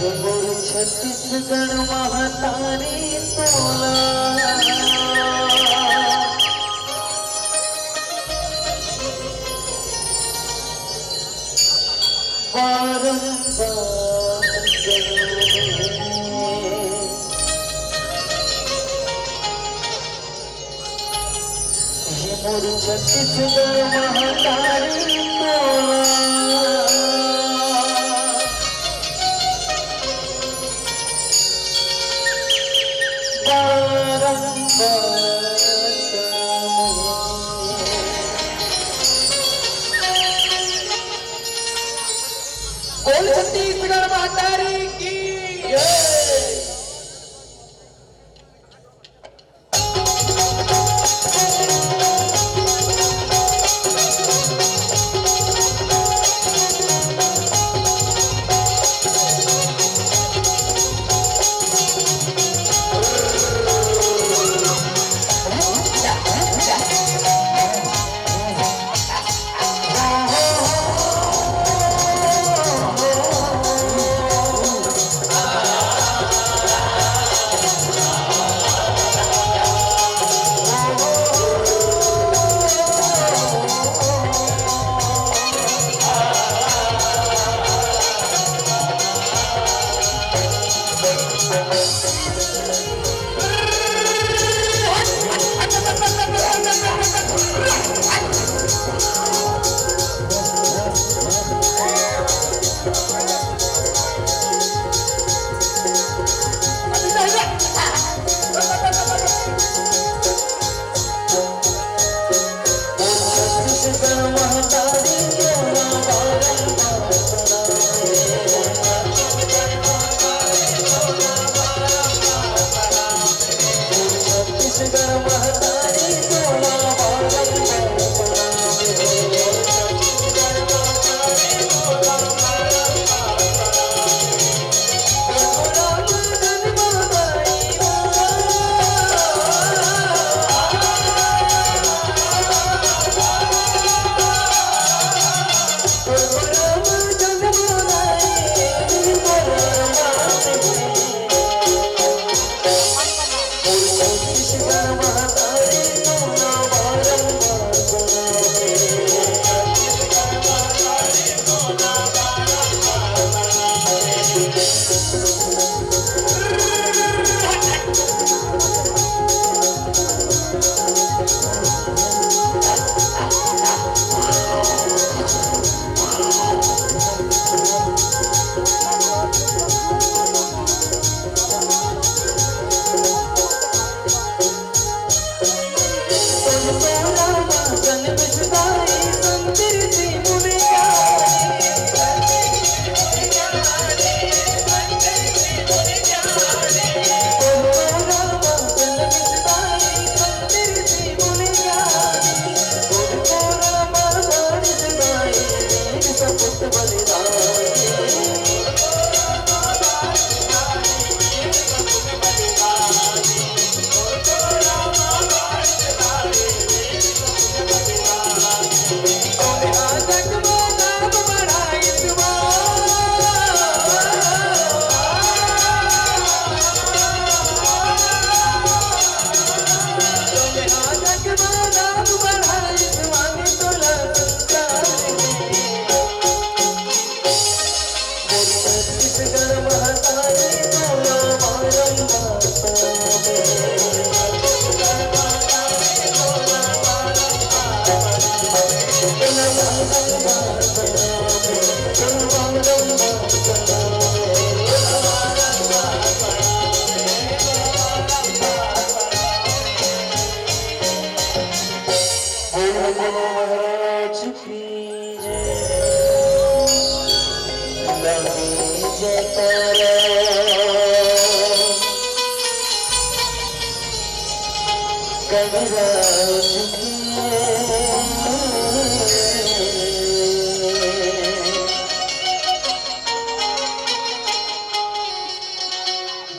छत्तीसगढ़ महातारी तोला छत्तीसगढ़ महातारी तोला बोल छत्तीसगढ़ महातारी की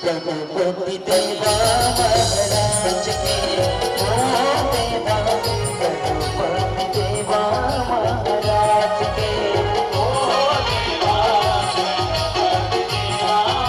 गणपति देवा महाराज के ओ देवा गणपति देवा महाराज के ओ देवा गणपति देवा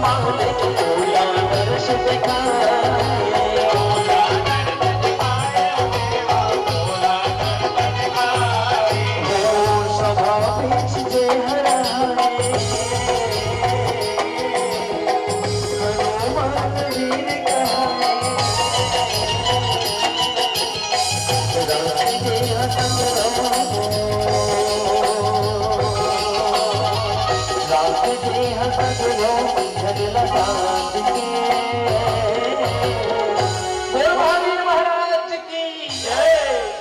मांगले बोला दर्श दिखाए महावीर महाराज की जय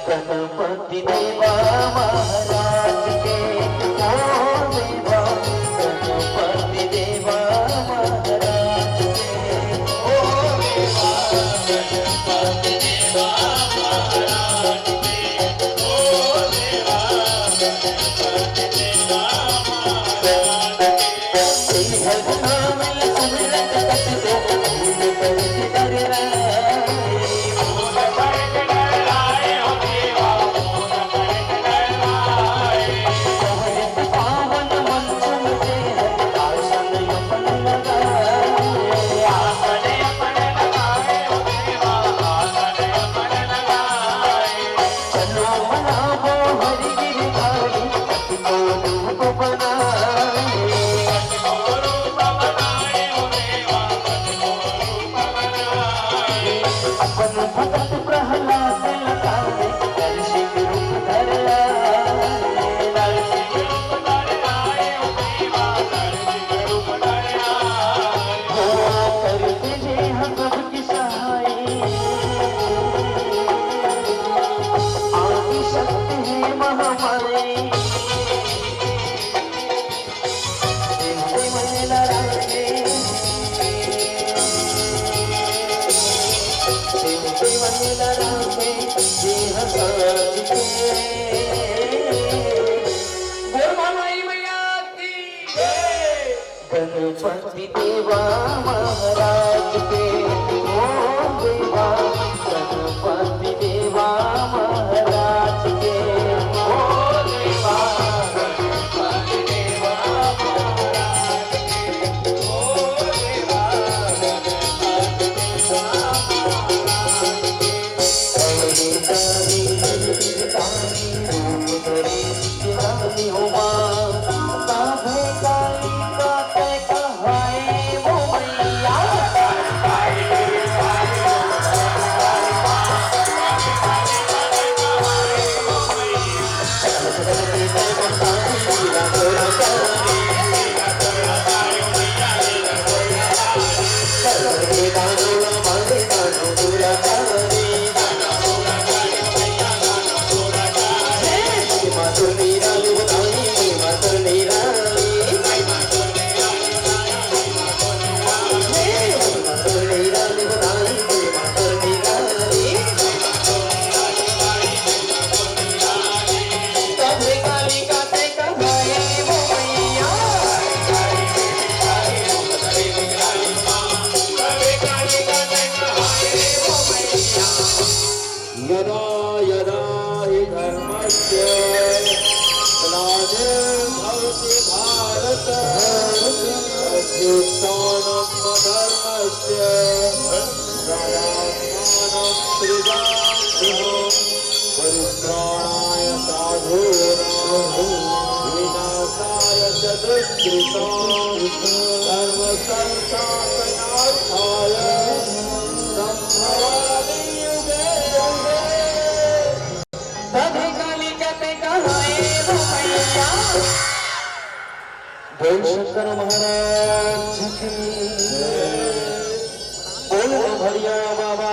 गणपति देवा महाराज के ओ देवा गणपति देवा महाराज के ओ देवा गणपति देवा महाराज की ओ देवा गणपति देवा महाराज की भगत प्रहलाद लगावे दर्शिक रूप धरला कर तुझे हम सबकी सहाय आदि शक्ति है महामारी देव मन लड़ाए गणपति देवा महाराज के ओ देवा गणपति देवा महाराज के ओ देवा गणपति देवा महाराज के ओ देवा गणपति देवा यदा यदा हि धर्मस्य ग्लानिर्भवति भारत अभ्युत्थानं धर्मस्य तदात्मानं सृजाम्यहं परित्राणाय साधूनां विनाशाय च दुष्कृतां धर्मसंस्थापनार्थाय संभवामि युगे युगे। सभी काली कहते कहाए वो मैया बोल शंकर महाराज की बोल भैया बाबा